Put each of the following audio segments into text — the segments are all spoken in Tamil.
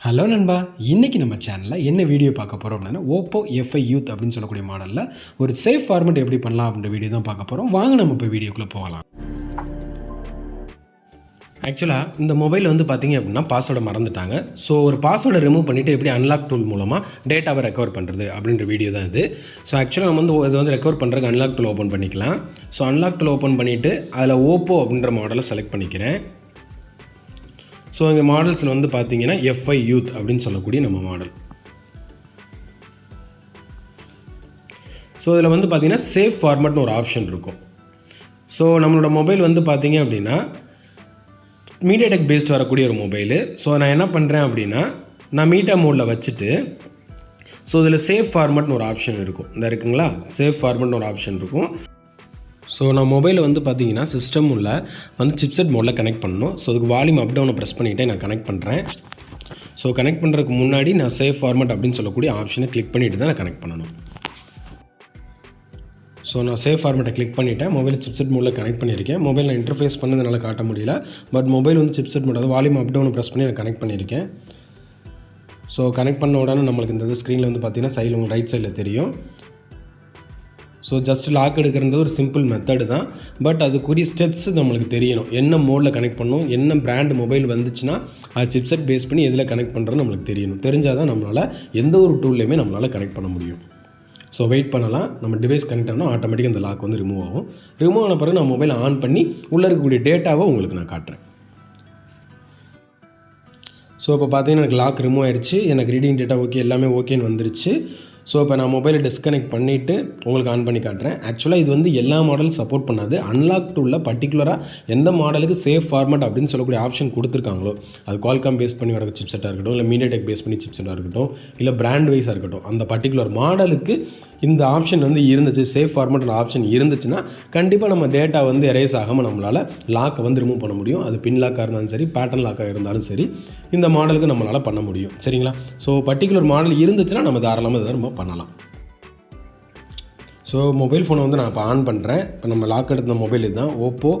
ஹலோ நண்பா, இன்றைக்கி நம்ம சேனலில் என்ன வீடியோ பார்க்க போகிறோம் அப்படின்னா ஓப்போ F5 யூத் அப்படின்னு சொல்லக்கூடிய மாடலில் ஒரு சேஃப் ஃபார்மேட் எப்படி பண்ணலாம் அப்படின்ற வீடியோ தான் பார்க்க போகிறோம். வாங்க நம்ம இப்போ வீடியோக்குள்ளே போகலாம். ஆக்சுவலாக இந்த மொபைல் வந்து பார்த்திங்க அப்படின்னா பாஸ்வேர்டை மறந்துட்டாங்க. ஸோ ஒரு பாஸ்வேர்டை ரிமூவ் பண்ணிவிட்டு எப்படி அன்லாக் டூல் மூலமாக டேட்டாவை ரெக்கவர் பண்ணுறது அப்படின்ற வீடியோ தான் இது. ஸோ ஆக்சுவலாக நம்ம வந்து இது வந்து ரெக்கவர் பண்ணுறதுக்கு அன்லாக் டூல் ஓப்பன் பண்ணிக்கலாம். ஸோ அன்லாக் டூல் ஓப்பன் பண்ணிவிட்டு அதில் ஓப்போ அப்படின்ற மாடலை செலக்ட் பண்ணிக்கிறேன். ஸோ இங்கே மாடல்ஸில் வந்து பார்த்தீங்கன்னா F5 யூத் அப்படின்னு சொல்லக்கூடிய நம்ம மாடல். ஸோ இதில் வந்து பார்த்தீங்கன்னா சேஃப் ஃபார்மேட்னு ஒரு ஆப்ஷன் இருக்கும். ஸோ நம்மளோட மொபைல் வந்து பார்த்தீங்க அப்படின்னா MediaTek பேஸ்ட் வரக்கூடிய ஒரு மொபைலு. ஸோ நான் என்ன பண்ணுறேன் அப்படின்னா நான் மீட்டா மோடில் வச்சுட்டு ஸோ இதில் சேஃப் ஃபார்மேட்னு ஒரு ஆப்ஷன் இருக்கும். இந்த இருக்குங்களா, சேஃப் ஃபார்மேட்னு ஒரு ஆப்ஷன் இருக்கும். ஸோ நான் மொபைலில் வந்து பார்த்தீங்கன்னா சிஸ்டம் உள்ள வந்து சிப்செட் மோடில் கனெக்ட் பண்ணணும். ஸோ அதுக்கு வால்யூம் அப் டவுனை ப்ரெஸ் பண்ணிவிட்டு நான் கனெக்ட் பண்ணுறேன். ஸோ கனெக்ட் பண்ணுறதுக்கு முன்னாடி நான் சேஃப் ஃபார்மேட் அப்படின்னு சொல்லக்கூடிய ஆப்ஷனை கிளிக் பண்ணிவிட்டு தான் நான் கனெக்ட் பண்ணணும். ஸோ நான் சேஃப் ஃபார்மேட்டை கிளிக் பண்ணிவிட்டேன். மொபைல் சிப்செட் மோடில் கனெக்ட் பண்ணியிருக்கேன். மொபைல் நான் இன்டர்ஃபேஸ் பண்ணதுனால காட்ட முடியல. பட் மொபைல் வந்து சிப்செட் மோட் அதாவது வால்யூம் அப் டவுனை ப்ரெஸ் பண்ணி நான் கனெக்ட் பண்ணியிருக்கேன். ஸோ கனெக்ட் பண்ண உடனே நம்மளுக்கு இந்த ஸ்க்ரீனில் வந்து பார்த்தீங்கன்னா சைடில் உங்களுக்கு ரைட் சைடில் தெரியும். ஸோ ஜஸ்ட் லாக் எடுக்கிறது ஒரு சிம்பிள் மெத்தடு தான். பட் அதுக்குரிய ஸ்டெப்ஸ் நம்மளுக்கு தெரியணும். என்ன மோடில் கனெக்ட் பண்ணணும், என்ன பிராண்ட் மொபைல் வந்துச்சுன்னா அது சிப்செட் பேஸ் பண்ணி எதில் கனெக்ட் பண்ணுறதுன்னு நம்மளுக்கு தெரியணும். தெரிஞ்சால் தான் நம்மளால் எந்த ஒரு டூல்லையுமே நம்மளால் கனெக்ட் பண்ண முடியும். ஸோ வெயிட் பண்ணலாம். நம்ம டிவைஸ் கனெக்ட் ஆனால் ஆட்டோமேட்டிக்காக அந்த லாக் வந்து ரிமூவ் ஆகும். ரிமூவ் ஆன பிறகு நான் மொபைல் ஆன் பண்ணி உள்ளே இருக்கக்கூடிய டேட்டாவை உங்களுக்கு நான் காட்டுறேன். ஸோ இப்போ பார்த்தீங்கன்னா எனக்கு லாக் ரிமூவ் ஆயிடுச்சு. எனக்கு ரீடிங் டேட்டா ஓகே, எல்லாமே ஓகேன்னு வந்துருச்சு. ஸோ இப்போ நான் மொபைலை டிஸ்கனெக்ட் பண்ணிவிட்டு உங்களுக்கு ஆன் பண்ணி காட்டுறேன். ஆக்சுவலாக இது வந்து எல்லா மாடலும் சப்போர்ட் பண்ணாது. அன்லாக் டூலில் பர்டிகுலராக எந்த மாடலுக்கு சேஃப் ஃபார்மேட் அப்படின்னு சொல்லக்கூடிய ஆப்ஷன் கொடுத்துருக்காங்களோ, அது குவால்காம் பேஸ் பண்ணி வர சிப்செட்டாக இருக்கட்டும், இல்லை MediaTek பேஸ் பண்ணி சிப்செட்டாக இருக்கட்டும், இல்லை பிராண்ட் வைஸாக இருக்கட்டும், அந்த பர்டிகுலர் மாடலுக்கு இந்த ஆப்ஷன் வந்து இருந்துச்சு, சேஃப் ஃபார்மேட் ஆப்ஷன் இருந்துச்சுன்னா கண்டிப்பாக நம்ம டேட்டா வந்து எரேஸ் ஆகாமல் நம்மளால் லாக்கை வந்து ரிமூவ் பண்ண முடியும். அது பின் லாக்காக இருந்தாலும் சரி, பேட்டர்ன் லாக்காக இருந்தாலும் சரி, இந்த மாடலுக்கு நம்மளால் பண்ண முடியும். சரிங்களா? ஸோ பர்டிகுலர் மாடல் இருந்துச்சுன்னா நம்ம தாராளமாக இதை நம்ம பண்ணலாம். ஸோ மொபைல் ஃபோனை வந்து நான் இப்போ ஆன் பண்ணுறேன். இப்போ நம்ம லாக் எடுத்த மொபைல் இதுதான், ஓப்போ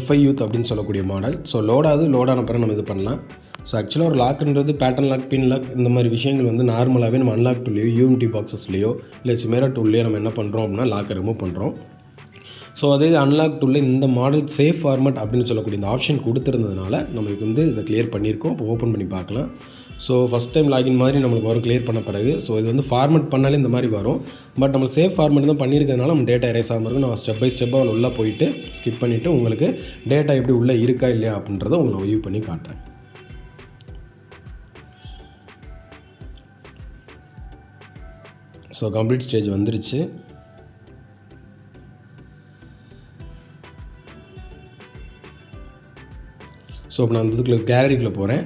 F5 யூத் அப்படின்னு சொல்லக்கூடிய மாடல். ஸோ லோடான பிறகு நம்ம இது பண்ணலாம். ஸோ ஆக்சுவலாக ஒரு லாக்ன்றது பேட்டர்ன் லாக், பின் லாக் இந்த மாதிரி விஷயங்கள் வந்து நார்மலாகவே நம்ம அன்லாக் டூல்லையோ யூஎம்டி பாக்ஸஸ்லையோ இல்லை சிமேரா டூல்லையோ நம்ம என்ன பண்ணுறோம் அப்படின்னா லாக்கை ரிமூவ் பண்ணுறோம். ஸோ அதே அன்லாக் டூலில் இந்த மாடல் சேஃப் ஃபார்மேட் அப்படின்னு சொல்லக்கூடிய இந்த ஆப்ஷன் கொடுத்துருந்ததுனால நம்மளுக்கு வந்து இதை கிளியர் பண்ணியிருக்கோம். இப்போ ஓப்பன் பண்ணி பார்க்கலாம். ஸோ ஃபஸ்ட் டைம் லாகின் மாதிரி நம்மளுக்கு வரும் கிளியர் பண்ண பிறகு. ஸோ இது வந்து ஃபார்மேட் பண்ணாலே இந்த மாதிரி வரும். பட் நம்ம சேஃப் ஃபார்மேட் தான் பண்ணியிருக்கிறதுனால நம்ம டேட்டா எரேஸ் ஆகாமல் இருக்கும். நான் ஸ்டெப் பை ஸ்டெப்பாக அதில் உள்ளே போயிட்டு ஸ்கிப் பண்ணிவிட்டு உங்களுக்கு டேட்டா எப்படி உள்ளே இருக்கா இல்லையா அப்படின்றத உங்களை வியூ பண்ணி காட்டுறேன். ஸோ கம்ப்ளீட் ஸ்டேஜ் வந்துருச்சு. ஸோ இப்போ நான் இதுக்குள்ள கேலரிக்குள்ளே போகிறேன்.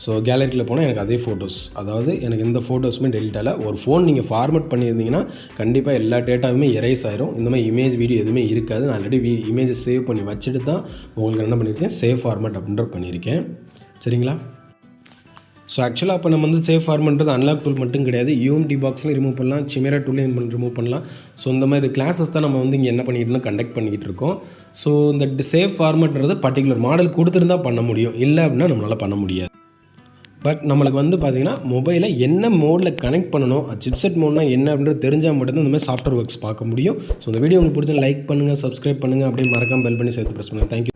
ஸோ கேலரியில் போனால் எனக்கு அதே ஃபோட்டோஸ், அதாவது எனக்கு எந்த ஃபோட்டோஸுமே டெலிட் ஆகலை. ஒரு ஃபோன் நீங்கள் ஃபார்மேட் பண்ணியிருந்தீங்கன்னா கண்டிப்பாக எல்லா டேட்டாவுமே எரேஸ் ஆயிரும். இந்த மாதிரி இமேஜ் வீடியோ எதுவுமே இருக்காது. நான் ஆல்ரெடி இமேஜை சேவ் பண்ணி வச்சுட்டு தான் உங்களுக்கு என்ன பண்ணியிருக்கேன், சேஃப் ஃபார்மேட் அப்படின்ற பண்ணியிருக்கேன். சரிங்களா? ஸோ ஆக்சுவலாக அப்போ நம்ம வந்து சேஃப் ஃபார்மேட்ன்றது அன்லாக் டூல் மட்டும் கிடையாது, யூஎம்டி பாக்ஸ்லையும் ரிமூவ் பண்ணலாம், சிமேரா டூல்லையும் ரிமூவ் பண்ணலாம். ஸோ இந்த மாதிரி கிளாஸஸ் தான் நம்ம வந்து இங்கே என்ன பண்ணிட்டு கண்டக்ட் பண்ணிக்கிட்டு இருக்கோம். ஸோ இந்த சேஃப் ஃபார்மேட்ன்றது பர்டிகுலர் மாடல் கொடுத்துருந்தா பண்ண முடியும், இல்லை அப்படின்னா நம்மளால் பண்ண முடியாது. பட் நம்மளுக்கு வந்து பார்த்திங்கன்னா மொபைலை என்ன மோடில் கனெக்ட் பண்ணணும், சிப்செட் மோட்னா என்ன அப்படின்றது தெரிஞ்சால் மட்டும்தான் இந்த மாதிரி சாஃப்ட்வேர் ஒர்க்ஸ் பார்க்க முடியும். ஸோ இந்த வீடியோ உங்களுக்கு பிடிச்சா லைக் பண்ணுங்கள், சப்ஸ்கிரைப் பண்ணுங்கள், அப்படியே மறக்காமல் பெல் பண்ணி சேர்த்து ப்ரெஸ் பண்ணுங்கள். தேங்க்யூ.